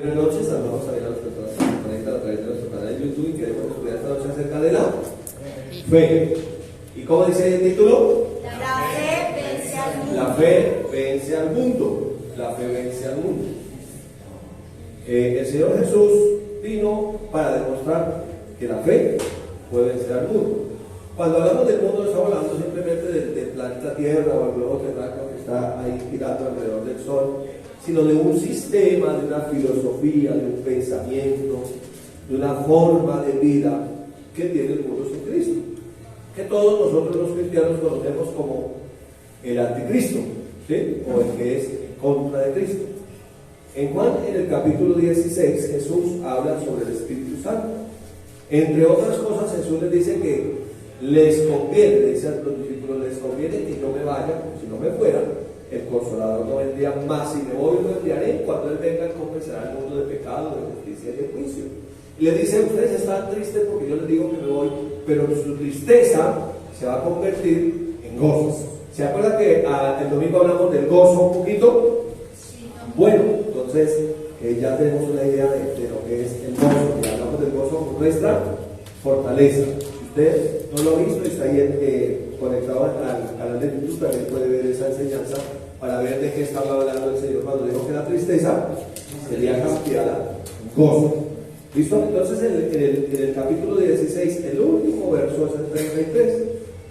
Buenas noches, saludamos también a las personas que se conectan a través de nuestro canal de YouTube y queremos estudiar esta noche acerca de la fe. ¿Y cómo dice el título? La fe vence al mundo. La fe vence al mundo. La fe vence al mundo. El Señor Jesús vino para demostrar que la fe puede vencer al mundo. Cuando hablamos del mundo no estamos hablando simplemente del planeta Tierra o el globo terráqueo que está ahí girando alrededor del Sol, sino de un sistema, de una filosofía, de un pensamiento, de una forma de vida que tiene el mundo sin Cristo, que todos nosotros los cristianos conocemos como el anticristo, ¿sí? O el que es en contra de Cristo. En Juan, en el capítulo 16, Jesús habla sobre el Espíritu Santo. Entre otras cosas, Jesús les dice que les conviene, le dice a los discípulos, les conviene que yo me vaya, porque si no me fuera, el Consolador no vendría más, y me voy y lo enviaré. Cuando Él venga, Él convencerá al mundo de pecado, de justicia y de juicio. Y le dice, ustedes están tristes porque yo les digo que me voy, pero su tristeza se va a convertir en gozo. ¿Se acuerdan que el domingo hablamos del gozo un poquito? Sí. Bueno, entonces ya tenemos una idea de lo que es el gozo. Y hablamos del gozo como nuestra fortaleza. Si usted no lo ha visto y está ahí conectado al canal de YouTube, también puede ver esa enseñanza para ver de qué estaba hablando el Señor cuando dijo que la tristeza sería cambiada en gozo. ¿Listo? Entonces en el capítulo 16, el último verso es el 33,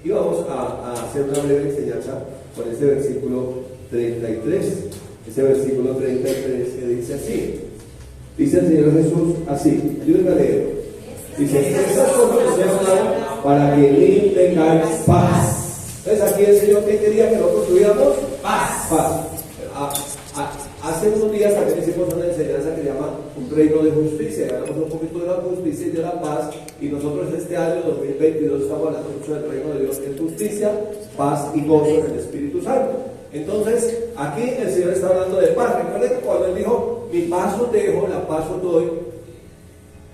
y vamos a hacer una breve enseñanza con este versículo 33. Ese versículo 33 que dice así, dice el Señor Jesús así, ayúdenme a leer. Dice, estas cosas os he hablado para que en mí tengáis paz. Entonces aquí el Señor, ¿qué quería que nosotros tuviéramos? Paz. Paz. Hace unos días también hicimos una enseñanza que se llama un reino de justicia, y hablamos un poquito de la justicia y de la paz, y nosotros este año 2022 estamos hablando mucho del reino de Dios, que es justicia, paz y gozo en el Espíritu Santo. Entonces aquí el Señor está hablando de paz. Recuerden que cuando Él dijo, mi paz os dejo, la paz os doy,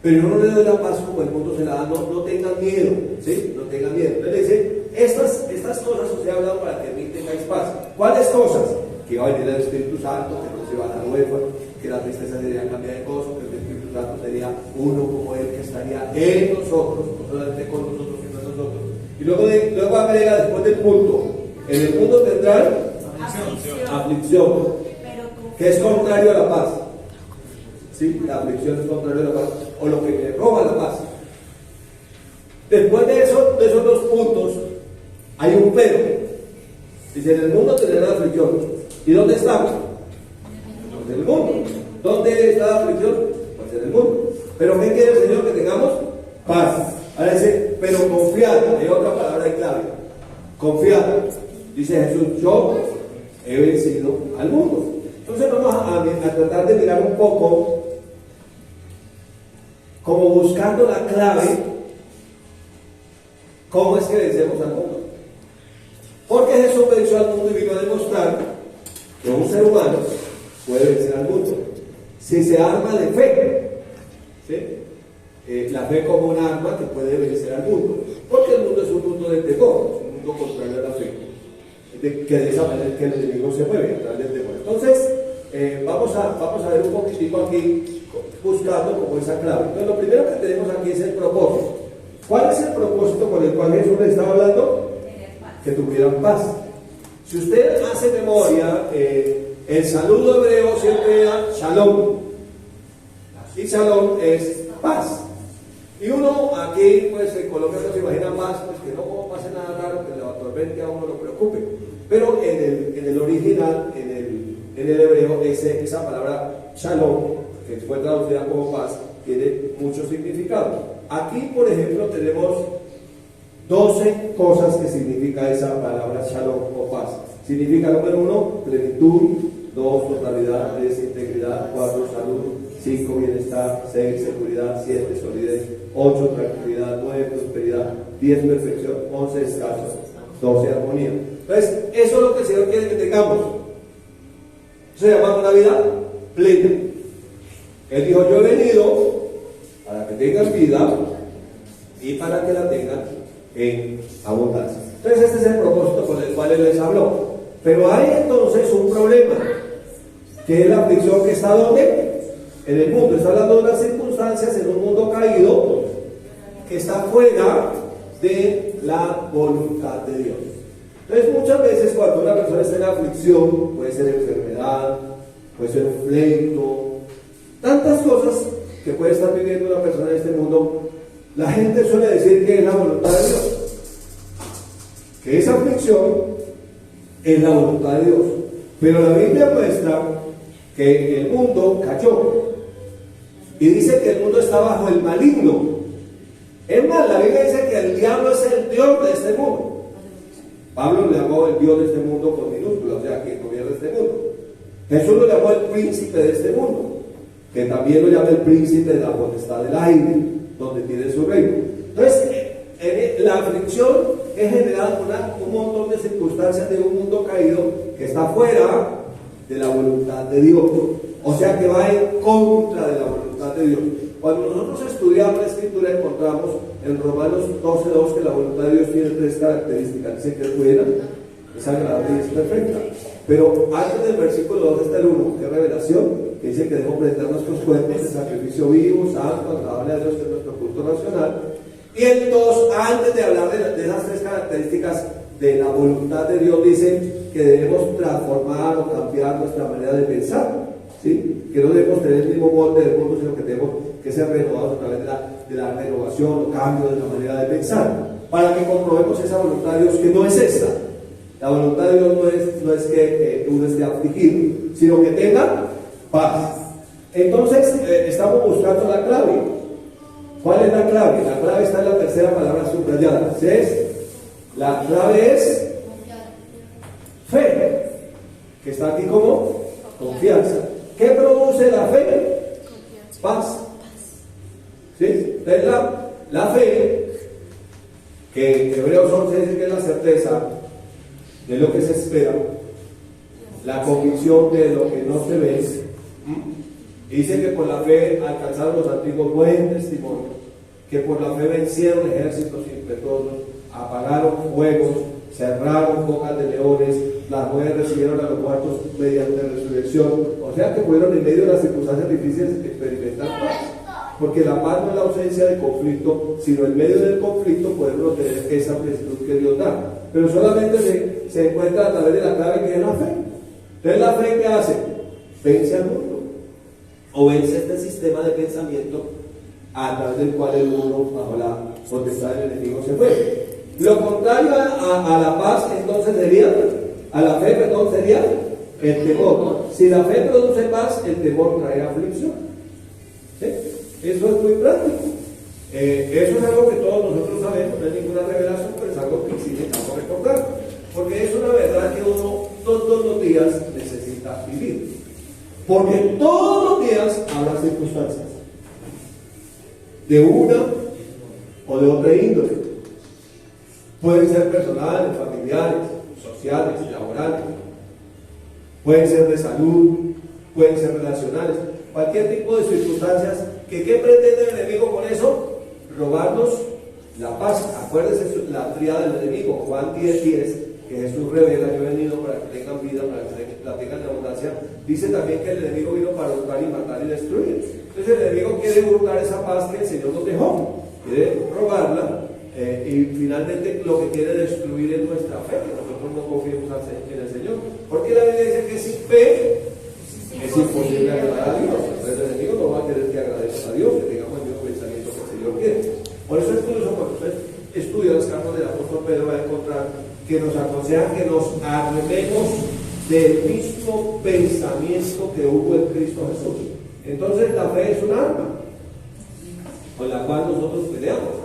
pero yo no le doy la paz como el mundo se la da, no tengan miedo, ¿sí? No tengan miedo. Entonces dice, estas cosas os he hablado para que en mí tengáis paz. ¿Cuáles cosas? Que iba a venir el Espíritu Santo, que no se iba a dar huérfano, que la tristeza sería cambiada de gozo, que el Espíritu Santo sería uno como Él, que estaría en nosotros, no solamente con nosotros, sino en nosotros. Y luego agrega después del punto, en el mundo tendrán aflicción, que es contrario a la paz. ¿Sí? La aflicción es contrario a la paz, o lo que me roba la paz. Después de esos dos puntos, hay un pero. Dice, en el mundo tendrán aflicción. ¿Y dónde estamos? Pues en el mundo. ¿Dónde está la aflicción? Pues en el mundo. ¿Pero qué quiere el Señor? Que tengamos paz. Ahora dice, pero confiad. Hay otra palabra clave. Confiad. Dice Jesús, yo he vencido al mundo. Entonces vamos a tratar de mirar un poco, como buscando la clave, cómo es que vencemos al mundo. Porque Jesús venció al mundo y vino a demostrar que un ser humano puede vencer al mundo si se arma de fe, ¿sí? La fe como un arma que puede vencer al mundo, porque el mundo es un mundo de temor, es un mundo contrario a la fe, que de esa manera que el enemigo se mueve a través del temor. Entonces vamos a ver un poquitico aquí buscando como esa clave. Entonces lo primero que tenemos aquí es el propósito. ¿Cuál es el propósito con el cual Jesús le estaba hablando? Que tuvieran paz. Si usted hace memoria, el saludo hebreo siempre era shalom, y shalom es paz. Y uno aquí, pues en Colombia no se imagina paz, pues que no pase nada raro, que la tormenta a uno lo preocupe. Pero en el original, en el hebreo, esa palabra shalom, que fue traducida como paz, tiene mucho significado. Aquí, por ejemplo, tenemos 12 cosas que significa esa palabra shalom o paz. Significa, número 1, plenitud; 2, totalidad; 3, integridad; 4, salud; 5, bienestar; 6, seguridad; 7, solidez; 8, tranquilidad; 9, prosperidad; 10, perfección; 11, descanso; 12, armonía. Entonces, eso es lo que el Señor quiere que tengamos. Eso se llama una vida plena. Él dijo, yo he venido para que tengan vida y para que la tengan en abundancia. Entonces este es el propósito con el cual Él les habló. Pero hay entonces un problema, que es la aflicción que está ¿dónde? en el mundo. Está hablando de unas circunstancias en un mundo caído que está fuera de la voluntad de Dios. Entonces muchas veces cuando una persona está en aflicción, puede ser enfermedad, puede ser un pleito, tantas cosas que puede estar viviendo una persona en este mundo, la gente suele decir que es la voluntad de Dios, que esa aflicción es la voluntad de Dios. Pero la Biblia muestra que el mundo cayó y dice que el mundo está bajo el maligno. Es más, la Biblia dice que el diablo es el Dios de este mundo. Pablo le llamó el Dios de este mundo con minúsculas, o sea, quien gobierna este mundo. Jesús lo llamó el príncipe de este mundo, que también lo llama el príncipe de la potestad del aire, donde tiene su reino. Entonces, la aflicción es generada por un montón de circunstancias de un mundo caído que está fuera de la voluntad de Dios, o sea que va en contra de la voluntad de Dios. Cuando nosotros estudiamos la Escritura encontramos en Romanos 12:2 que la voluntad de Dios tiene 3 características. Dice que es buena, es agradable y es perfecta. Pero antes del versículo 2 está el 1, que es revelación, que dice que debemos presentar nuestros cuerpos en sacrificio vivo, santo, agradable a Dios, que es nuestro culto racional. Y el 2, antes de hablar de esas 3 características de la voluntad de Dios, dice que debemos transformar o cambiar nuestra manera de pensar, ¿sí? Que no debemos tener el mismo molde del mundo, sino que tenemos que ser renovados a través de la renovación o cambio de la manera de pensar, para que comprobemos esa voluntad de Dios, que no es esa. La voluntad de Dios no es que uno esté afligido, sino que tenga paz. Entonces, estamos buscando la clave. ¿Cuál es la clave? La clave está en la tercera palabra subrayada. La clave es fe, que está aquí como confianza. ¿Qué produce la fe? Paz. ¿Sí? Entonces la fe, que en Hebreos 11 dice que es la certeza de lo que se espera, la convicción de lo que no se ve. Dice que por la fe alcanzaron los antiguos buen testimonio, que por la fe vencieron ejércitos impetuosos, apagaron fuegos, cerraron bocas de leones, las mujeres recibieron a los muertos mediante resurrección. O sea que pudieron en medio de las circunstancias difíciles experimentar paz. Porque la paz no es la ausencia de conflicto, sino en medio del conflicto podemos tener esa plenitud que Dios da. Pero solamente se encuentra a través de la clave que es la fe. Entonces, ¿la fe qué hace? Vence al mundo, o vence este sistema de pensamiento a través del cual el mundo, bajo la potestad del enemigo, se fue. Lo contrario a la paz, entonces sería, a la fe, perdón, sería el temor. Si la fe produce paz, el temor trae aflicción. ¿Sí? Eso es muy práctico. Eso es algo que todos nosotros sabemos, no es ninguna revelación, pero es algo que sí necesitamos recordar, porque es una verdad que uno todos los días necesita vivir, porque todos los días habrá circunstancias de una o de otra índole. Pueden ser personales, familiares, sociales, laborales, pueden ser de salud, pueden ser relacionales, cualquier tipo de circunstancias. ¿Qué pretende el enemigo con eso? Robarnos la paz. Acuérdense la tríada del enemigo, Juan 10:10, que Jesús revela: yo he venido para que tengan vida, para que la tengan en abundancia. Dice también que el enemigo vino para hurtar y matar y destruir. Entonces el enemigo quiere hurtar esa paz que el Señor nos dejó, quiere robarla, y finalmente lo que quiere destruir es nuestra fe, que nosotros no confiemos en el Señor, porque la Biblia dice que sin fe es imposible agradar a Dios. Entonces el enemigo no va a querer que agradezca a Dios, que tengamos el mismo pensamiento que el Señor quiere. Por eso es curioso, cuando usted estudia las cartas del apóstol Pedro, va a encontrar que nos aconseja que nos armemos del mismo pensamiento que hubo en Cristo Jesús. Entonces la fe es un arma con la cual nosotros peleamos.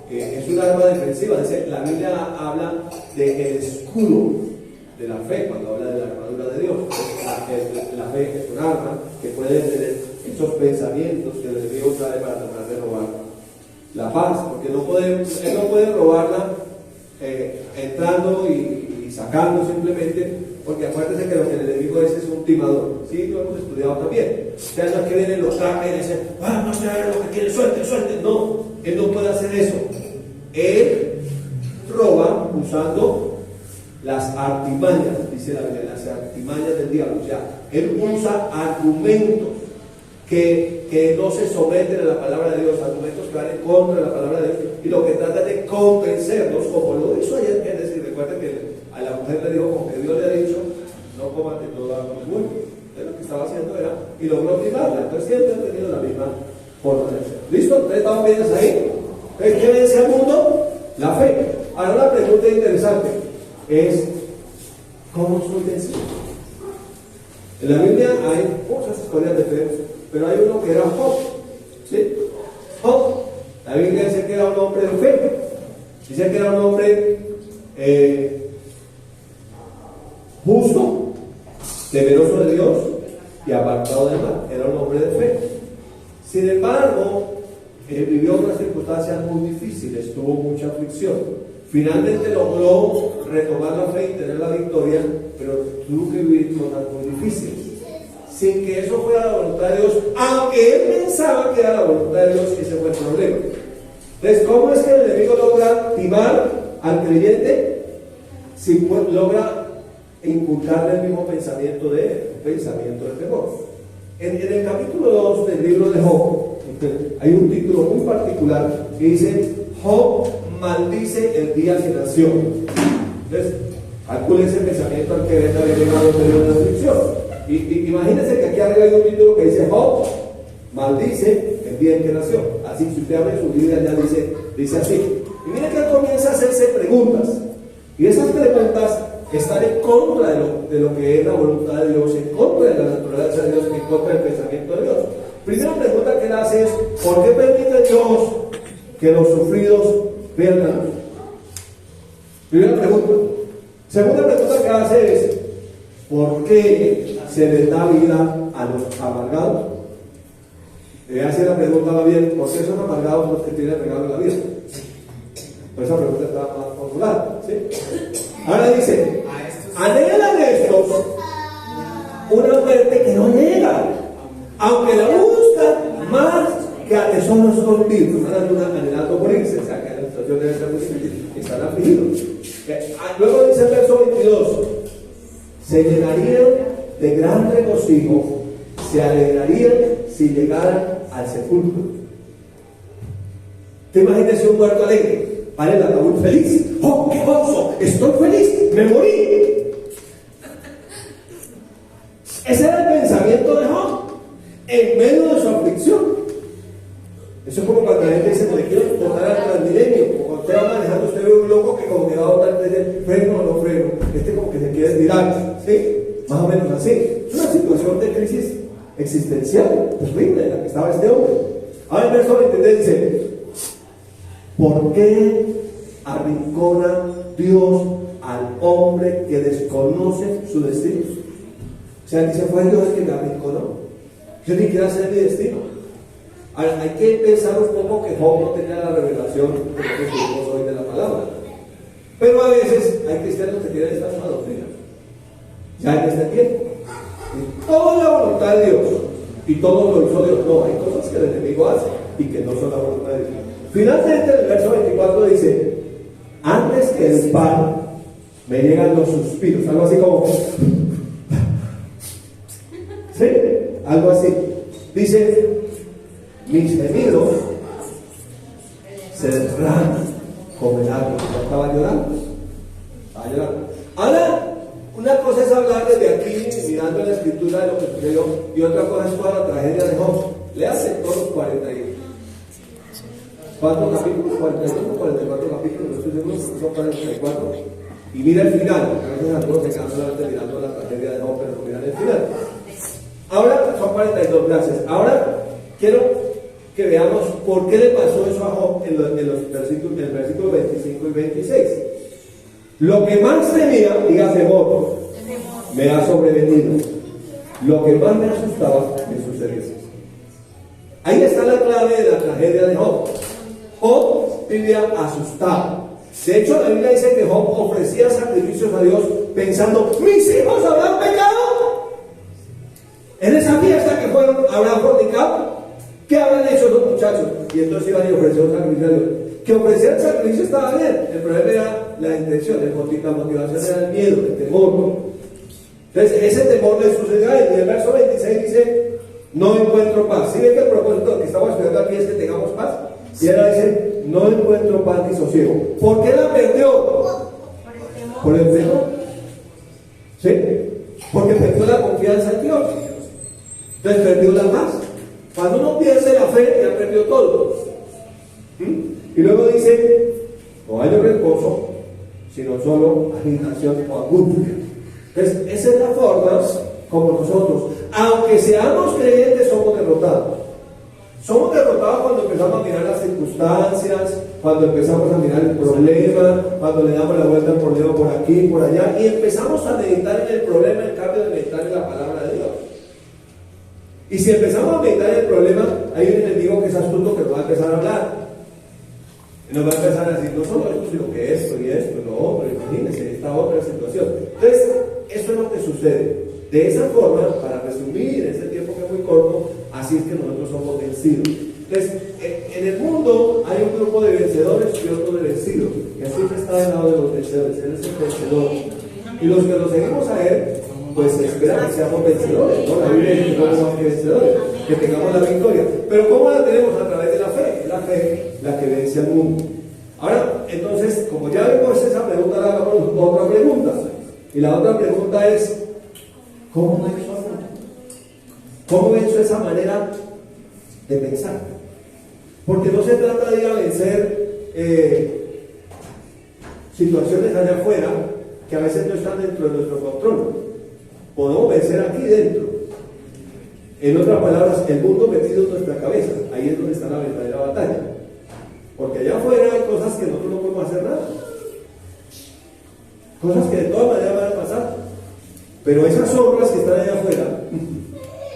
Es un arma defensiva. Dice, la Biblia habla del escudo de la fe cuando habla de la armadura de Dios. La fe es un arma que puede tener esos pensamientos que el enemigo trae para tratar de robar la paz, porque él no puede robarla entrando y sacando simplemente, porque acuérdense que lo que el enemigo es un timador. Sí, lo hemos estudiado también. O sea, no es que vienen los trajes y dicen, no sé lo que quiere, suelte. No, él no puede hacer eso. Él roba usando las artimañas, dice la Biblia, las artimañas del diablo. O sea, él usa argumentos que no se someten a la palabra de Dios, argumentos que van en contra de la palabra de Dios, y lo que trata es de convencernos, como lo hizo ayer Génesis. Recuerden que a la mujer le dijo, como que Dios le ha dicho, no coman de todo árbol muy bien. Lo que estaba haciendo era, y logró privarla. Entonces siempre han tenido la misma forma de ser. ¿Listo? Entonces estamos bien ahí. Entonces, ¿qué vence al mundo? La fe. Ahora una pregunta interesante es, ¿cómo soy vencido? En la Biblia hay muchas historias de fe, pero hay uno que era Job. ¿Sí? Job. La Biblia dice que era un hombre de fe. Dice que era un hombre justo, temeroso de Dios y apartado del mal. Era un hombre de fe. Sin embargo, vivió unas circunstancias muy difíciles, tuvo mucha aflicción. Finalmente logró retomar la fe y tener la victoria, pero tuvo que vivir cosas muy difíciles, sin que eso fuera la voluntad de Dios, aunque él pensaba que era la voluntad de Dios. Ese fue el problema. Entonces, ¿cómo es que el enemigo logra timar al creyente si logra inculcarle el mismo pensamiento de él, pensamiento de temor? En el capítulo 2 del libro de Job hay un título muy particular que dice: Job maldice el día que nació. Entonces, calcule ese pensamiento al que venga haber llegado en medio de la aflicción. Y imagínense que aquí arriba hay un título que dice: Job maldice el día en que nació. Así, si usted abre su Biblia, ya dice así. Y mire que él comienza a hacerse preguntas. Y esas preguntas están en contra de lo que es la voluntad de Dios, en contra de la naturaleza de Dios, en contra del pensamiento de Dios. Primera pregunta que él hace es: ¿por qué permite Dios que los sufridos pierdan? Primera pregunta. Segunda pregunta que hace es: ¿por qué se les da vida a los amargados? Le hace la pregunta más bien: ¿por qué son amargados los que tienen regalo en la vida? Pues esa pregunta está más formulada, ¿sí? Ahora dice: anhelan estos una muerte que no llega, aunque la buscan más que a tesoros escondidos. Están anhelando morirse, o sea que la situación debe ser muy difícil, están afligidos. Luego dice el verso 22: se llenarían de gran regocijo, se alegrarían si llegaran al sepulcro. ¿Te imaginas un muerto alegre? Para el ataúd feliz. ¡Oh, qué gozo! ¡Estoy feliz! ¡Me morí! Ese era el pensamiento de Job en medio de su aflicción. Eso es como cuando la gente dice: me quiero botar al Transmilenio. O cuando usted va manejando, usted ve un loco que como que va a botar, dice: freno o no freno. Como que se quiere tirar, ¿sí? Más o menos así. Es una situación de crisis existencial terrible en la que estaba este hombre. Ahora el verso 23 dice: ¿por qué arrincona Dios al hombre que desconoce su destino? O sea, dice: fue Dios quien me arrinconó. Yo ni quiero hacer mi destino. Ahora, hay que pensar un poco que Job no tenía la revelación de lo que estuvimos hoy de la palabra. Pero a veces hay cristianos que tienen esta misma doctrina. Ya en este tiempo. Y toda la voluntad de Dios y todo lo hizo Dios. No, hay cosas que el enemigo hace y que no son la voluntad de Dios. Finalmente el verso 24 dice: antes que el pan me llegan los suspiros. Algo así como ¿sí? Algo así. Dice: mis gemidos se derraman como el agua. Yo estaba llorando. Ahora, una cosa es hablar desde aquí, mirando la escritura de lo que sucedió, y otra cosa es toda la tragedia de Job. Léase todos los 44 capítulos, 41, 44 capítulos, no estoy seguro, son 44. Y mira el final, porque a veces algunos se quedan solamente mirando la tragedia de Job, pero no miran el final. Ahora son 42, gracias. Ahora quiero que veamos por qué le pasó eso a Job en los versículos, en el versículo 25 y 26. Lo que más temía, diga temor, me ha sobrevenido. Lo que más me asustaba me sucedió. Ahí está la clave de la tragedia de Job. Job vivía asustado. De hecho, la Biblia dice que Job ofrecía sacrificios a Dios pensando: mis hijos habrán pecado. En esa fiesta que fueron, habrán fornicado. ¿Qué habrán hecho los muchachos? Y entonces iban y ofrecieron sacrificio a Dios. Que ofrecer el sacrificio estaba bien. El problema era la intención, la motivación era el miedo, el temor. Entonces ese temor le sucedió a él. Y el verso 26 dice: no encuentro paz. ¿Sí ven que el propósito que estamos estudiando aquí es que tengamos paz? Y ahora dice, no encuentro paz ni sosiego. ¿Por qué la perdió? Por el temor. ¿Sí? Porque perdió la confianza en Dios. Entonces perdió la paz. Cuando uno pierde la fe, ya perdió todo. Y luego dice, no hay reposo, sino solo agitación o angustia. Entonces, esa es la forma como nosotros, aunque seamos creyentes, somos derrotados. Somos derrotados cuando empezamos a mirar las circunstancias, cuando empezamos a mirar el problema, cuando le damos la vuelta al problema por aquí y por allá, y empezamos a meditar en el problema en cambio de meditar en la palabra de Dios. Y si empezamos a meditar en el problema, hay un enemigo que es astuto que nos va a empezar a hablar. Y nos va a empezar a decir, no solo esto, sino que esto y esto, lo otro, imagínense, esta otra situación. Entonces, eso es lo que sucede. De esa forma, para resumir ese tiempo que es muy corto, así es que nosotros somos vencidos. Entonces, en el mundo hay un grupo de vencedores y otro de vencidos. Jesús está del lado de los vencedores, Él es el vencedor. Y los que lo seguimos a Él, pues espera que seamos vencedores, ¿no? La Biblia dice que somos más que vencedores, que tengamos la victoria. Pero ¿cómo la tenemos? A través de la fe. Es la fe la que vence al mundo. Ahora, entonces, como ya vimos esa pregunta, ahora hagamos otra pregunta. Y la otra pregunta es, ¿cómo venzo al mundo? ¿Cómo venzo esa manera de pensar? Porque no se trata de ir a vencer situaciones allá afuera que a veces no están dentro de nuestro control. Podemos vencer aquí dentro. En otras palabras, el mundo metido en nuestra cabeza. Ahí es donde está la verdadera batalla. Porque allá afuera hay cosas que nosotros no podemos hacer nada. Cosas que de todas maneras van a pasar. Pero esas sombras que están allá afuera,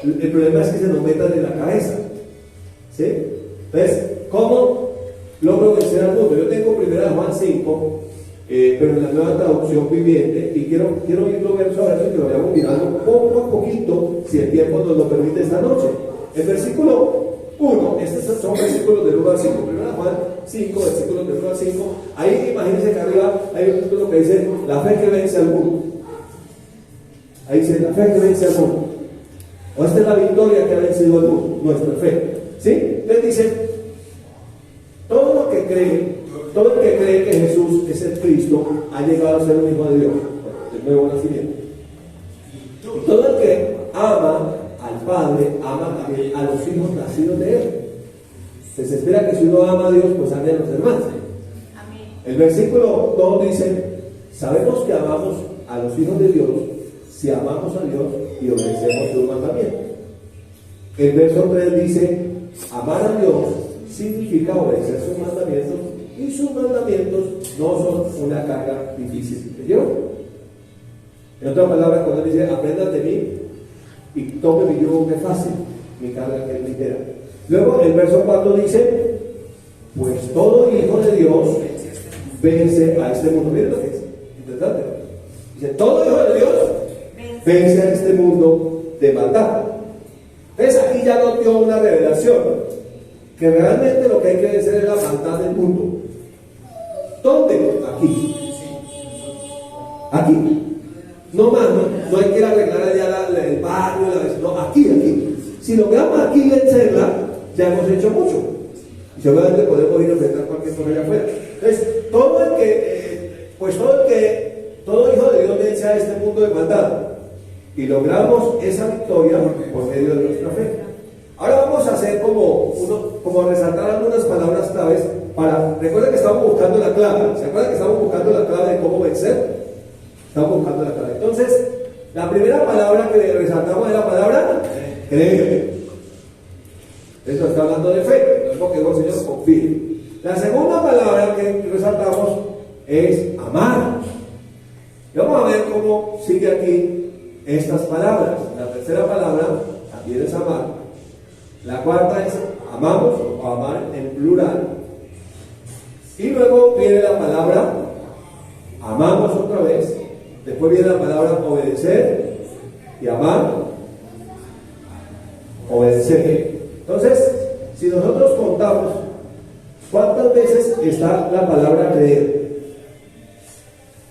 el problema es que se nos metan en la cabeza. ¿Sí? Entonces, ¿cómo logro vencer al mundo? Yo tengo 1 Juan 5, pero en la nueva traducción viviente, y quiero irlo verso a verso y que lo vayamos mirando poco a poquito, si el tiempo nos lo permite esta noche. El versículo 1, estos son versículos del 1 al 5, 1 Juan 5, versículos del 1 al 5. Ahí imagínense que arriba hay un título que dice, la fe que vence al mundo. Ahí dice, la fe que vence al mundo. O esta es la victoria que ha vencido al mundo, nuestra fe. ¿Sí? Entonces dice, todo el que cree que Jesús es el Cristo, ha llegado a ser un hijo de Dios, el nuevo nacimiento. Y todo el que ama al Padre, ama también a los hijos nacidos de Él. Se espera que si uno ama a Dios, pues ame a los demás. El versículo 2 dice, sabemos que amamos a los hijos de Dios si amamos a Dios y obedecemos sus mandamientos. El verso 3 dice, amar a Dios significa obedecer sus mandamientos, y sus mandamientos no son una carga difícil de llevar. En otras palabras, cuando dice, aprendan de mí y tome mi yugo que es fácil, mi carga que es ligera. Luego el verso 4 dice, pues todo hijo de Dios vence a este mundo. Miren lo que es interesante. Dice, todo hijo de Dios vence a este mundo de maldad. Entonces aquí ya nos dio una revelación, que realmente lo que hay que vencer es la maldad del mundo. ¿Dónde? Aquí. Aquí. No más, no hay que ir a arreglar allá el barrio, no, aquí. Si logramos aquí vencerla, ya hemos hecho mucho. Y seguramente podemos ir a enfrentar cualquier cosa allá afuera. Entonces, todo hijo de Dios vence a este mundo de maldad. Y logramos esa victoria por medio de nuestra fe. Ahora vamos a hacer como resaltar algunas palabras claves para. Recuerden que estamos buscando la clave. ¿Se acuerdan que estamos buscando la clave de cómo vencer? Estamos buscando la clave. Entonces, la primera palabra que resaltamos es la palabra creer. Esto está hablando de fe. Es lo que dijo el Señor, confíe. La segunda palabra que resaltamos es amar. Y vamos a ver cómo sigue aquí estas palabras. La tercera palabra también es amar. La cuarta es amamos o amar en plural. Y luego viene la palabra amamos otra vez. Después viene la palabra obedecer y amar, obedecer. Entonces, si nosotros contamos cuántas veces está la palabra creer,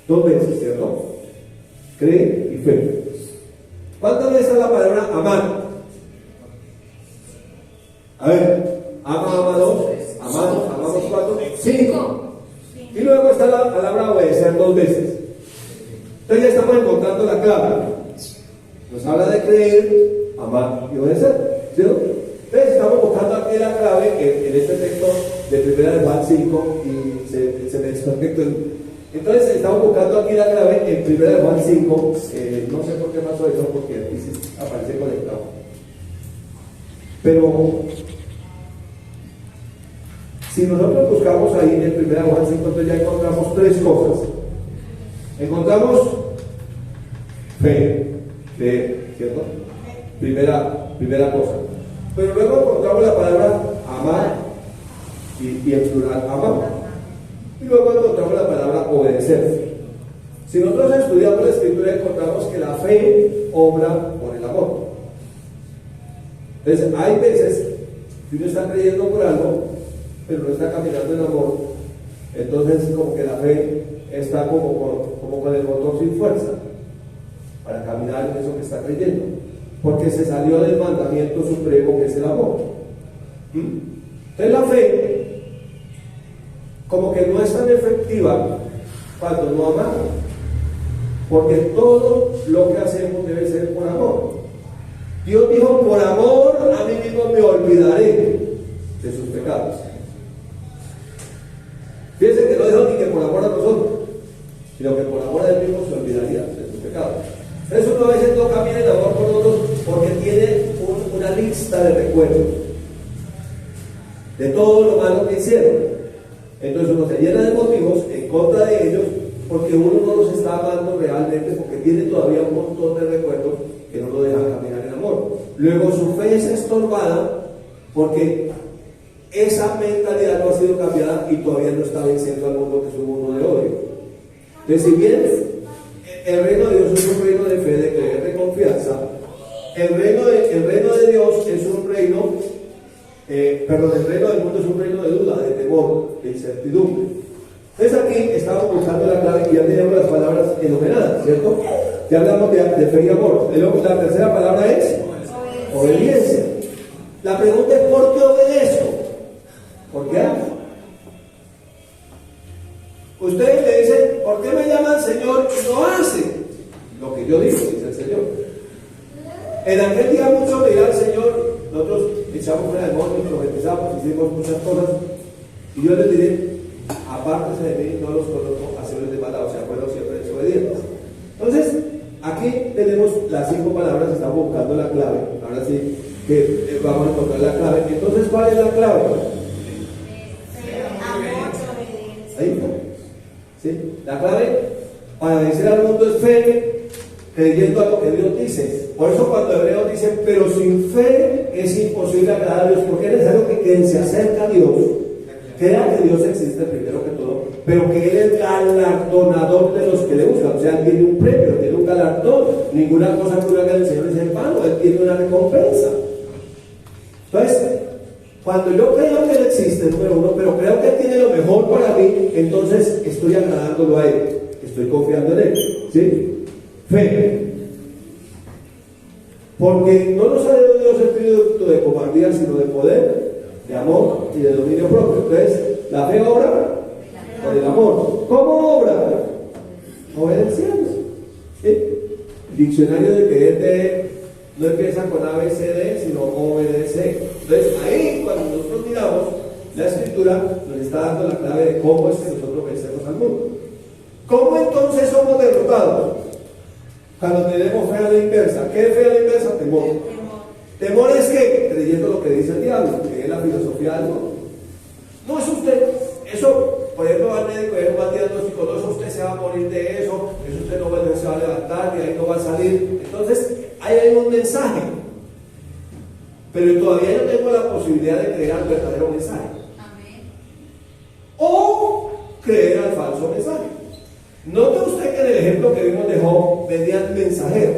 2 veces, ¿cierto? Creer y fe. ¿Cuántas veces está la palabra amar? A ver, ama 2, amamos 4, 5. Y luego está la palabra obedecer 2 veces. Entonces ya estamos encontrando la clave. Nos habla de creer, amar y obedecer, ¿sí? Entonces estamos buscando aquí la clave en este texto de 1 de Juan 5 y se me desconectó. Entonces estamos buscando aquí la clave en 1 de Juan 5. No sé por qué pasó eso, porque aquí sí aparece conectado. Pero si nosotros buscamos ahí en el 1 de Juan 5, entonces ya encontramos 3 cosas. Encontramos fe, ¿cierto? Primera cosa. Pero luego encontramos la palabra amar y en plural amar. Y luego encontramos la palabra obedecer. Si nosotros estudiamos la escritura, encontramos que la fe obra por el amor. Entonces, hay veces que uno está creyendo por algo, pero no está caminando en amor. Entonces, como que la fe está como con el motor sin fuerza para caminar en eso que está creyendo, porque se salió del mandamiento supremo que es el amor. Entonces, la fe como que no es tan efectiva cuando no amamos, porque todo lo que hacemos debe ser por amor. Dios dijo: por amor a mí mismo me olvidaré de sus pecados. Fíjense que no dijo ni que por amor a nosotros, sino que por amor a él mismo se olvidaría de sus pecados. Eso uno a veces no camina en amor por otros porque tiene una lista de recuerdos de todo lo malo que hicieron. Entonces uno se llena de motivos en contra de ellos porque uno no los está amando realmente, porque tiene todavía un montón de recuerdos que no lo dejan caminar en amor. Luego su fe es estorbada porque esa mentalidad no ha sido cambiada y todavía no está venciendo al mundo, que es un mundo de odio. Entonces, si bien el reino de Dios es un reino de fe, de creer, de confianza, el reino de Dios es un reino, el reino del mundo es un reino de duda, de temor, de incertidumbre. Entonces aquí estamos buscando la clave y ya tenemos las palabras enumeradas, ¿cierto? Ya hablamos de fe y amor. La tercera palabra es obediencia. La pregunta es: ¿por qué obedezco? ¿Por qué amo? Ustedes le dicen: ¿por qué me llaman Señor? Y no hacen lo que yo digo, dice el Señor. En aquel día muchos me dirán: Señor, nosotros echamos fuera demonios, profetizamos, hicimos muchas cosas, y yo les diré: apártense de mí, no los conozco, hacedores de maldad. O sea, fueron siempre desobedientes. Entonces, aquí tenemos las 5 palabras, estamos buscando la clave. Ahora sí que vamos a encontrar la clave. Entonces, ¿cuál es la clave? Ahí está. ¿Sí? La clave para vencer al mundo es fe, creyendo a lo que Dios dice. Por eso cuando Hebreos dice: pero sin fe es imposible agradar a Dios, porque es necesario que quien se acerca a Dios crea que Dios existe primero que todo, pero que Él es galardonador de los que le buscan. O sea, Él tiene un premio, tiene un galardón. Ninguna cosa que uno haga del Señor es en vano, Él tiene una recompensa. Entonces, cuando yo creo que Él existe, número 1, pero creo que Él tiene lo mejor para mí, entonces estoy agradándolo a Él, estoy confiando en Él. ¿Sí? Fe. Porque no nos ha dado Dios espíritu de cobardía, sino de poder, de amor y de dominio propio. Entonces, la fe obra por el amor. ¿Cómo obra? Obedeciendo. ¿Sí? El diccionario de creer no empieza con A, B, C, D, sino obedecer. Entonces, ahí cuando nosotros miramos la escritura, nos está dando la clave de cómo es que nosotros vencemos al mundo. ¿Cómo entonces somos derrotados? Cuando tenemos fe a la inversa. ¿Qué es fe a la inversa? Temor. Temor es que, creyendo lo que dice el diablo, que es la filosofía del mundo. No es usted, eso, por ejemplo, va al médico y él va diagnóstico: no, eso usted se va a morir de eso usted no se va a levantar, y ahí no va a salir. Entonces, ahí hay un mensaje. Pero todavía yo tengo la posibilidad de creer al verdadero mensaje. Amén. O creer al falso mensaje. Note usted que en el ejemplo que vimos de Job, vendían mensajeros.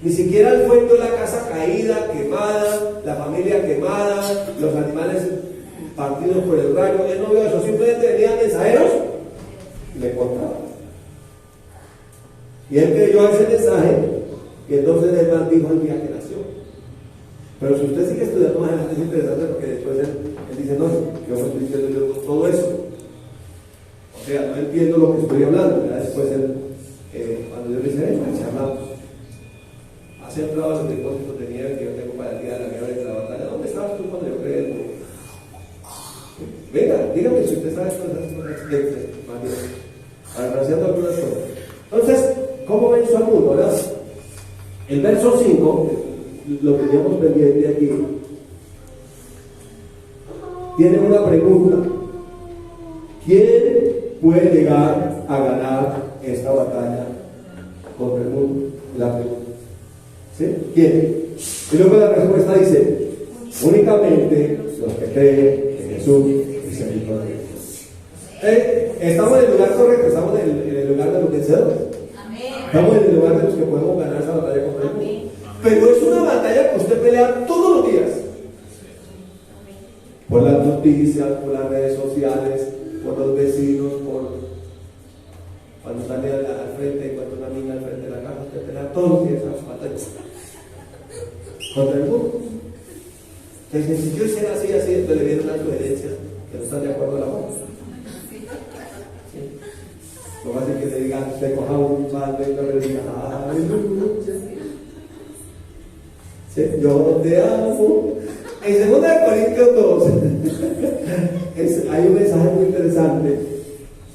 Ni siquiera él fue en la casa caída, quemada, la familia quemada, los animales partidos por el rayo. Él no vio eso, simplemente venían mensajeros y le contaban. Y él creyó a ese mensaje, y entonces él maldijo el día que nació. Pero si usted sigue estudiando más adelante es interesante porque después él dice, no, yo me estoy diciendo yo todo eso. O sea, no entiendo lo que estoy hablando. ¿Verdad? Después él, cuando yo le dice, charla, hace entrado a los depósitos de nieve que yo tengo para el día de la guerra y de la batalla. ¿Dónde estabas tú cuando yo creé el mundo? Venga, dígame si usted sabe todas esas cosas. Parafraseando algunas cosas. Entonces, ¿cómo ven su mundo? ¿Verdad? El verso 5, lo teníamos pendiente aquí, tiene una pregunta. ¿Quién puede llegar a ganar esta batalla contra el mundo? La pregunta. ¿Sí? ¿Quién? Y luego la respuesta dice, únicamente los que creen en Jesús es el Hijo de Dios. Estamos en el lugar correcto, estamos en el lugar de los vencedores. Estamos en el lugar de los que podemos ganar esa batalla contra el mundo. Pero es una batalla que usted pelea todos los días. Por las noticias, por las redes sociales, por los vecinos, por cuando sale al frente y encuentra una niña al frente de la casa, usted pelea todos los días esas batallas contra el mundo. Entonces, si yo hiciera así, entonces le vienen unas sugerencias que no están de acuerdo a la voz. Lo más es que le digan, usted coja un balde y no le diga, aleluya. ¿Sí? Yo te amo. En 2 Corintios 2 hay un mensaje muy interesante.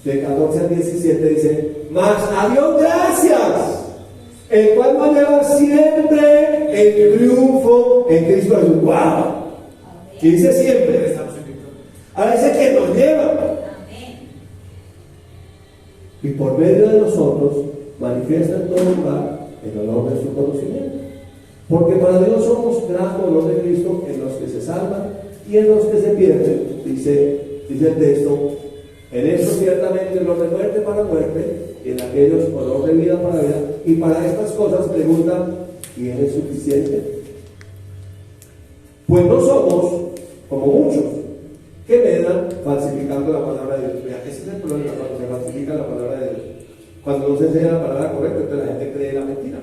De 14 al 17 dice, mas a Dios gracias, el cual nos lleva siempre en triunfo en Cristo Jesús. ¡Wow! Y dice siempre. Ahora dice que nos lleva. Y por medio de nosotros manifiesta en todo lugar el honor de su conocimiento. Porque para Dios somos gran honor de Cristo en los que se salvan y en los que se pierden. Dice el texto, en eso ciertamente honor de muerte para muerte, y en aquellos honor de vida para vida. Y para estas cosas preguntan, ¿quién es suficiente? Pues no somos como muchos que medan falsificando la palabra de Dios. Ese es el problema cuando se falsifica la palabra de Dios. Cuando no se enseña la palabra correcta, entonces la gente cree la mentira.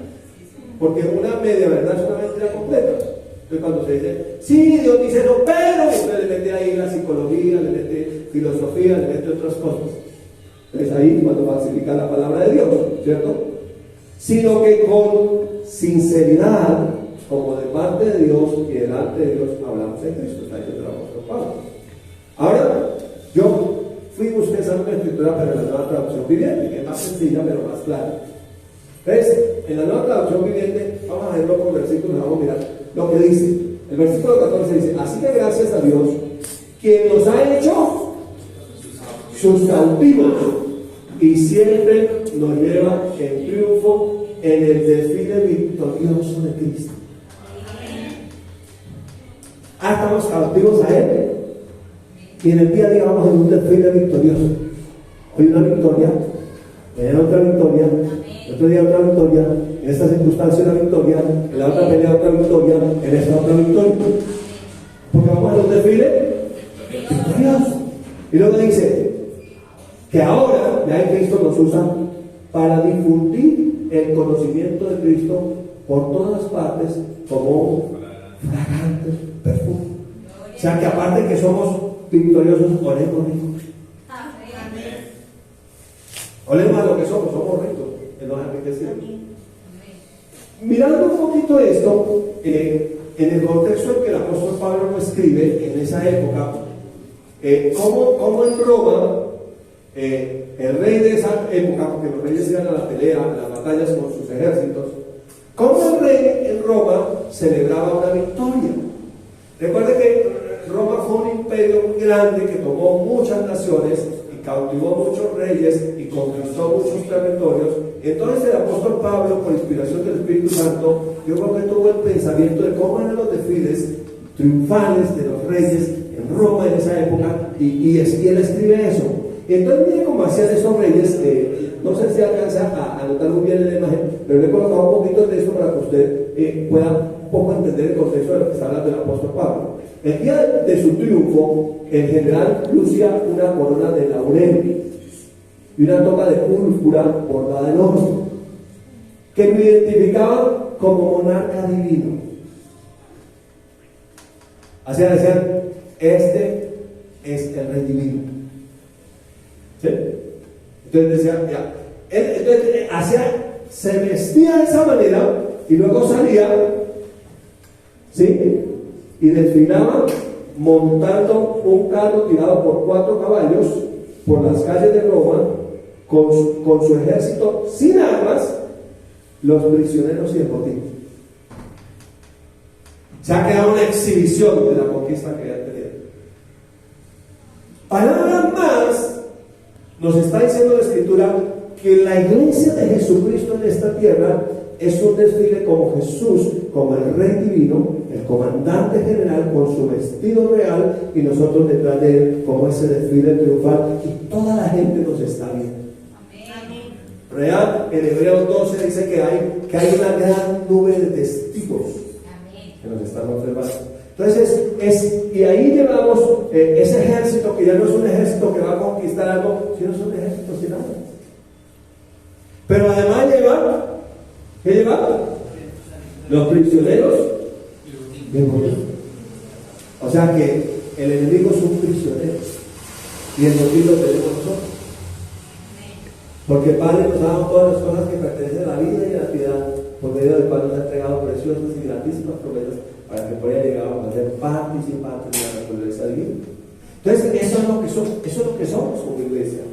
Porque una media verdad es una mentira completa. Entonces cuando se dice, sí, Dios dice no, pero entonces le mete ahí la psicología, le mete filosofía, le mete otras cosas. Entonces ahí cuando falsifica la palabra de Dios, ¿cierto? Sino que con sinceridad, como de parte de Dios y delante de Dios, hablamos de Cristo. Está diciendo el apóstol Pablo. Ahora, yo fui y busqué esa nueva escritura, pero en la nueva traducción viviente, que es más sencilla, pero más clara. ¿Ves? En la nueva traducción viviente, vamos a verlo con versículos, vamos a mirar lo que dice. El versículo 14 dice, así que gracias a Dios, quien nos ha hecho sus cautivos y siempre nos lleva en triunfo en el desfile victorioso de Cristo. Estamos cautivos a Él. Y en el día a día vamos en un desfile victorioso. Hoy una victoria, mañana otra victoria, otro día otra victoria, en esta circunstancia una victoria, en la otra pelea otra victoria, en esta otra victoria. Porque vamos en un desfile victorioso. Y luego dice que ahora ya en Cristo nos usa para difundir el conocimiento de Cristo por todas partes como fragante perfume. O sea que aparte que somos victoriosos, olemos ricos. Olemos a lo que somos ricos en los enriquecidos. Mirando un poquito esto, en el contexto en que el apóstol Pablo lo escribe en esa época, como en Roma, el rey de esa época, porque los reyes iban a la pelea, a las batallas con sus ejércitos, como el rey en Roma celebraba una victoria. Recuerde que Roma fue un imperio muy grande que tomó muchas naciones y cautivó muchos reyes y conquistó muchos territorios. Entonces el apóstol Pablo, por inspiración del Espíritu Santo, yo creo que tuvo el pensamiento de cómo eran los desfiles triunfales de los reyes en Roma en esa época, y él escribe eso. Y entonces mire cómo hacían esos reyes. No sé si alcanza a notar muy bien en la imagen, pero le he colocado un poquito de esto para que usted pueda un poco entender el contexto de lo que está hablando el apóstol Pablo. El día de su triunfo, el general lucía una corona de laurel y una toga de púrpura bordada en oro, que lo identificaban como monarca divino. Así decían, este es el rey divino. ¿Sí? Entonces decía, ya. Entonces se vestía de esa manera y luego salía, ¿sí? Y desfilaba montando un carro tirado por 4 caballos por las calles de Roma con su ejército sin armas, los prisioneros y el botín. Se ha quedado una exhibición de la conquista que había tenido. Palabras más nos está diciendo la Escritura que la iglesia de Jesucristo en esta tierra es un desfile como Jesús, como el Rey Divino, el comandante general con su vestido real y nosotros detrás de él como ese desfile triunfal y toda la gente nos está viendo. Amén. Real, en Hebreos 12 dice que hay una gran nube de testigos que nos están observando. Entonces, y ahí llevamos ese ejército que ya no es un ejército que va a conquistar algo, sino es un ejército sin armas. Pero además ¿qué lleva? Los prisioneros del botín. O sea que el enemigo es un prisionero y el botín lo tenemos nosotros. Porque el Padre nos ha dado todas las cosas que pertenecen a la vida y a la piedad, por medio del cual nos ha entregado preciosas y grandísimas promesas para que pueda llegar a ser participantes de la naturaleza divina. Entonces, eso es lo que somos como iglesia.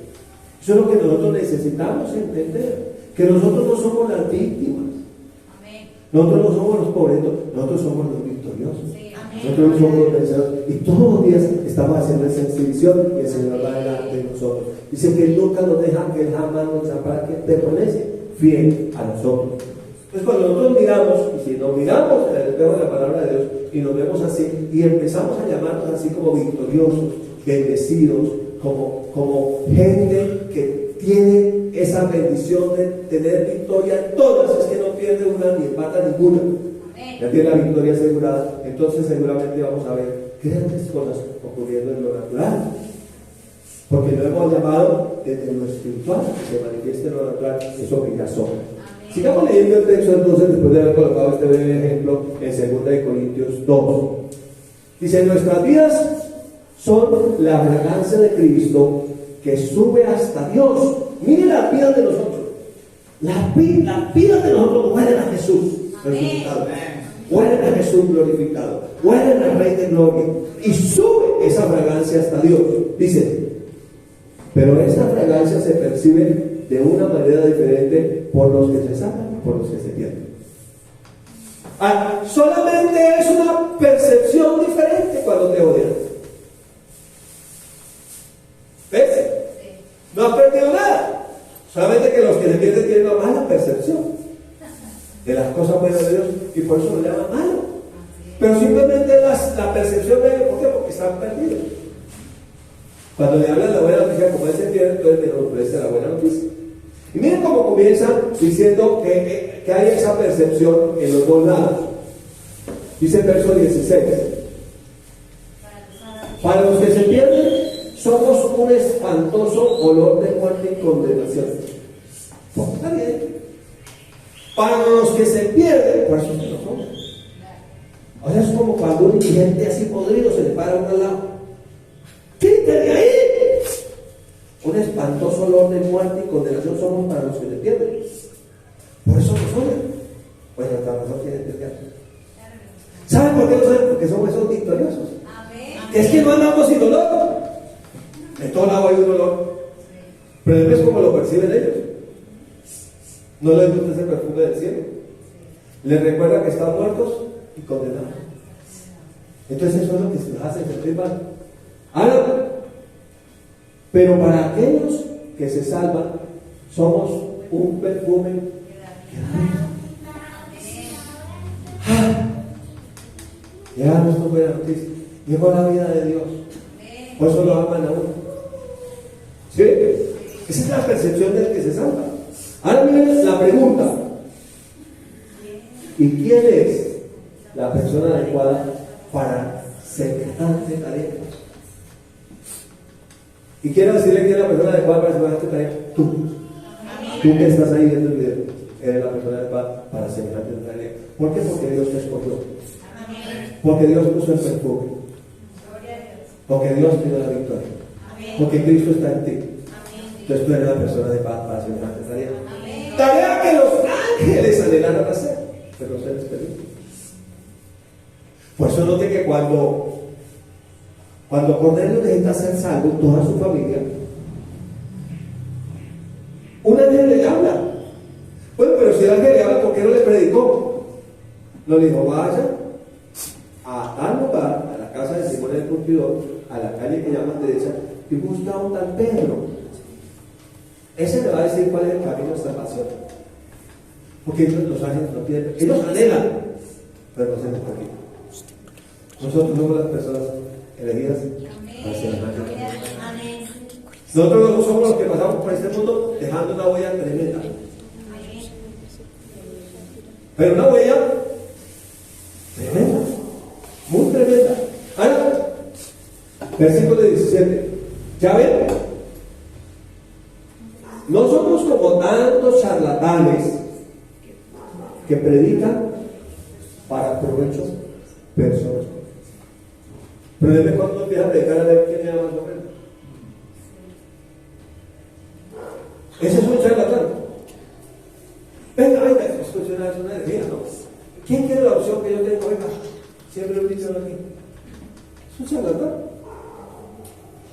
Eso es lo que nosotros necesitamos entender, que nosotros no somos las víctimas. Amén. Nosotros no somos los pobretos, nosotros somos los victoriosos. Sí, amén. Nosotros no somos los vencedores. Y todos los días estamos haciendo esa exhibición y el Señor va delante de nosotros. Dice que Él nunca nos deja, que Él jamás nos desampara, que permanece fiel a nosotros. Entonces cuando nosotros miramos, y si nos miramos en el espejo de la palabra de Dios y nos vemos así y empezamos a llamarnos así como victoriosos, bendecidos, como gente que tiene esa bendición de tener victoria en todas, es que no pierde una ni empata ninguna, ya tiene la victoria asegurada. Entonces seguramente vamos a ver grandes cosas ocurriendo en lo natural, porque lo hemos llamado desde lo espiritual, que se manifieste en lo natural, eso que ya somos. Sigamos leyendo el texto entonces, después de haber colocado este breve ejemplo en 2 Corintios 2. Dice, nuestras vidas son la fragancia de Cristo que sube hasta Dios. Miren las vidas de nosotros. Las vidas de nosotros huelen a Jesús resucitado, huelen a Jesús glorificado, huelen al Rey de Gloria y sube esa fragancia hasta Dios. Dice, pero esa fragancia se percibe de una manera diferente por los que se salvan y por los que se pierden. Solamente es una percepción diferente cuando te odian. ¿Ves? No has perdido nada. Solamente que los que se pierden tienen una mala percepción de las cosas buenas de Dios y por eso lo llaman malo. Pero simplemente la percepción de ellos, ¿por qué? Porque están perdidos. Cuando le hablan la buena noticia, como él se pierde, entonces te ofrece la buena noticia. Y miren cómo comienza diciendo que hay esa percepción en los dos lados. Dice el verso 16. Para los que se pierden, somos un espantoso olor de muerte y condenación. Pues está bien. Para los que se pierden, por eso no somos. O sea, es como cuando un indigente así podrido se le para a uno al lado. ¡Quítate ahí! Un espantoso olor de muerte y condenación somos para los que se pierden. Por eso no somos. Pues nuestra razón tiene que ser. ¿Saben por qué no saben? Porque somos esos victoriosos. Es que no andamos sin dolor. De todo lado hay un dolor. Pero es como lo perciben ellos. No les gusta ese perfume del cielo. Les recuerda que están muertos y condenados. Entonces eso es lo que se nos hace sentir mal. Ahora, pero para aquellos que se salvan, somos un perfume que ya no es buena noticia. Llegó la vida de Dios. Por eso lo aman a uno. ¿Sí? Esa es la percepción del que se salva. Ahora miren la pregunta. ¿Y quién es la persona adecuada para semejante tarea? Y quiero decirle quién es la persona adecuada para semejante tarea. Tú que estás ahí viendo el video, eres la persona adecuada para semejante tarea. ¿Por qué? Porque Dios te escogió. Porque Dios puso el perfume. Porque Dios tiene la victoria. Amén. Porque Cristo está en ti. Amén. Entonces tú eres la persona de paz para semejante tarea. Amén. Tarea que los ángeles anhelaron hacer, pero no se les permite. Por eso note que cuando Cornelio necesita ser salvo, toda su familia, un ángel le habla. Bueno, pero si el ángel le habla, ¿por qué no le predicó? No le dijo, vaya a tal lugar, a la casa de Simón el Curtidor, a la calle que llaman derecha, y busca a un tal Pedro. Ese le va a decir cuál es el camino de salvación. Porque los ángeles no tienen, ellos anhelan, pero no se les permite. Nosotros somos las personas elegidas para ser ángeles. Amén. Nosotros no somos los que pasamos por este mundo dejando una huella tremenda. Pero una huella tremenda, muy tremenda. Ahora, versículo 17. Ya ven, no somos como tantos charlatanes que predican para provecho personal. Pero debe cuando empieza a predicar a ver quién le da más o menos. Ese es un charlatán. Venga, escuchen una energía, ¿no? ¿Quién quiere la opción que yo tengo? Venga, siempre lo dicho aquí. Es un charlatán.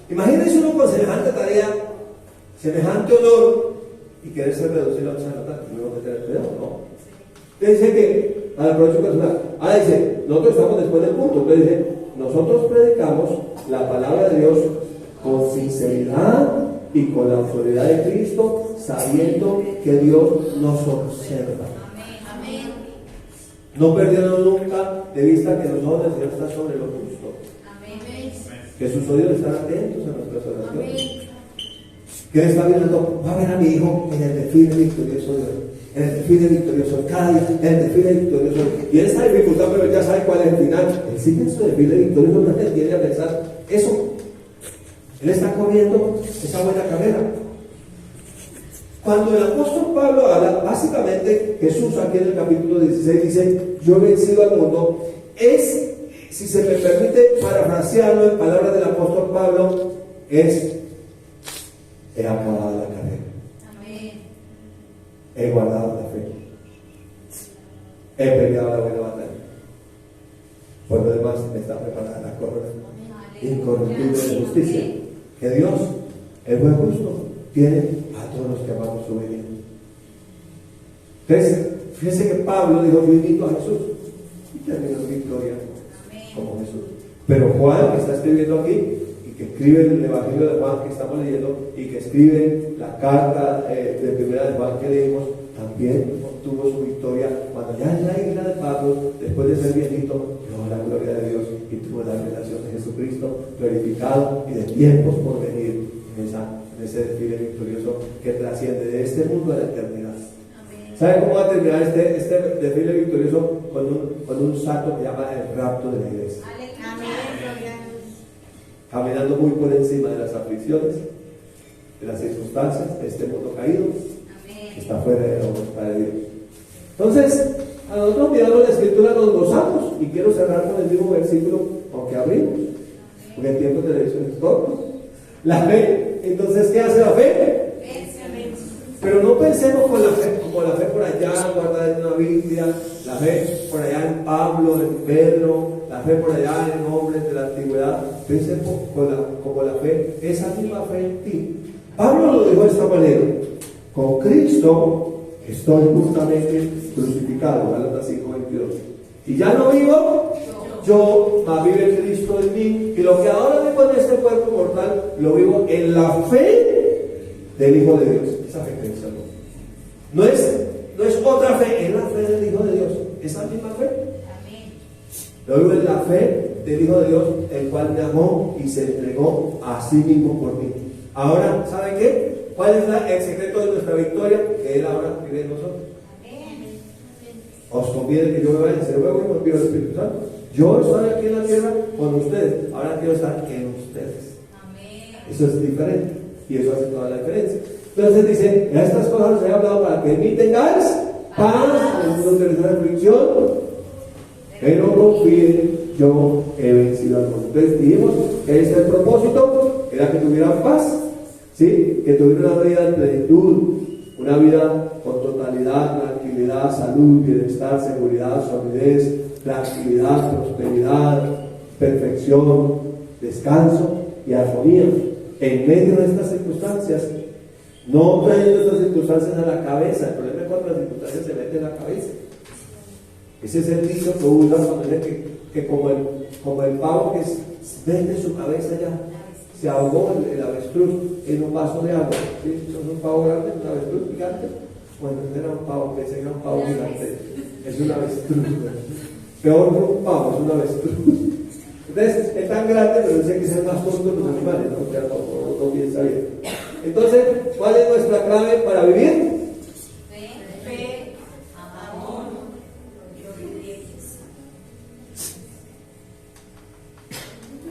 Imagínense uno con semejante tarea, semejante honor, y quererse reducir a un charlatán. Tenemos que tener cuidado, ¿no? Dice que, al provecho personal. Ahora dice, nosotros estamos después del punto. Entonces dice, nosotros predicamos la palabra de Dios con sinceridad y con la autoridad de Cristo, sabiendo que Dios nos observa. Amén. No perdiendo nunca de vista que los ojos del Señor están sobre lo justo, Amén. que sus oídos están atentos a nuestras oraciones. Amén. Que Él está viendo, va a ver a mi hijo en el desfile victorioso de hoy, en el desfile victorioso, cada día, en el desfile victorioso. Y Él está dificultad, pero ya sabe cuál es el final. Él sigue en su desfile victorioso, no se tiene a pensar eso. Él está corriendo esa buena carrera. Cuando el apóstol Pablo habla, básicamente Jesús aquí en el capítulo 16 dice, yo he vencido al mundo, es, si se me permite parafrasearlo en palabras del apóstol Pablo, es, he acabado la carrera, Amén. he guardado la fe, he peleado la buena batalla, por lo demás me está preparada la corona incorruptible de justicia, que Dios, el buen justo, tiene a todos los que amamos su venida. Entonces, fíjense que Pablo dijo, yo invito a Jesús, y terminó en victoria como Jesús. Pero Juan, que está escribiendo aquí, y que escribe el Evangelio de Juan que estamos leyendo, y que escribe la carta de primera de Juan que leímos, también obtuvo su victoria cuando ya en la isla de Pablo, después de ser viejito, vio la gloria de Dios y tuvo la revelación de Jesucristo glorificado y de tiempos por venir en ese desfile victorioso que trasciende de este mundo a la eternidad. ¿Sabe cómo va a terminar este desfile victorioso? Con un salto que llama el rapto de la iglesia. Caminando muy por encima de las aflicciones, de las circunstancias de este mundo caído, que está fuera de la voluntad de Dios. Entonces, a nosotros mirando la escritura nos gozamos, y quiero cerrar con el mismo versículo, aunque abrimos, porque el tiempo de televisión es corto. La fe, entonces, ¿qué hace la fe? Pero no pensemos con la fe, como la fe por allá guardada en una Biblia, la fe por allá en Pablo, en Pedro, la fe por allá en hombres de la antigüedad. Pensemos como la fe, esa misma fe en ti. Pablo lo dijo de esta manera: con Cristo estoy justamente crucificado, Gálatas 5:22. Y ya no vivo yo, mas vive Cristo en mí. Y lo que ahora vivo en este cuerpo mortal, lo vivo en la fe del Hijo de Dios. Esa fe que salvó. No es otra fe, es la fe del Hijo de Dios. Esa misma fe. Lo vivo en la fe del Hijo de Dios, el cual me amó y se entregó a sí mismo por mí. Ahora, ¿saben qué? ¿Cuál es el secreto de nuestra victoria? Que Él ahora vive en nosotros. Os conviene que yo me vaya, se luego y me envío el Espíritu Santo. Yo estoy aquí en la tierra con ustedes, ahora quiero estar en ustedes. Eso es diferente y eso hace toda la diferencia. Entonces dice, a estas cosas os he hablado para que en mí tengáis paz en los de la aflicción, pero confíen yo he vencido al mundo. Entonces dijimos que ese es el propósito, era que tuvieran paz, ¿sí? Que tuvieran una vida en plenitud, una vida con totalidad, tranquilidad, salud, bienestar, seguridad, solidez, tranquilidad, prosperidad, perfección, descanso y armonía. En medio de estas circunstancias, no trayendo estas circunstancias a la cabeza. El problema es cuando las circunstancias se meten en la cabeza. Ese es el dicho que usa cuando dice que como el pavo que mete su cabeza ya, se ahogó el avestruz en un vaso de agua. ¿Sí? ¿Eso es un pavo grande, un avestruz gigante? Bueno, no era un pavo, pensé que era un pavo gigante. Es un avestruz. Peor que un pavo, es un avestruz. Entonces, es tan grande, pero dice que es el más tonto de los animales, ¿no? O sea, no piensa bien. Entonces, ¿cuál es nuestra clave para vivir? Fe, amor y obediencia.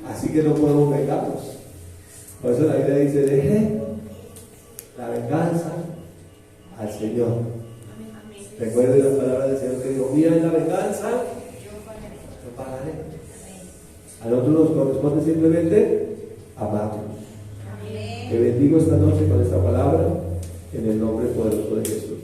Así que no podemos vengarnos. Por eso la Biblia dice: deje la venganza al Señor. Recuerden las palabras del Señor que dijo: mía es la venganza, yo pagaré. A nosotros nos corresponde simplemente amarnos. Te bendigo esta noche con esta palabra en el nombre poderoso de Jesús.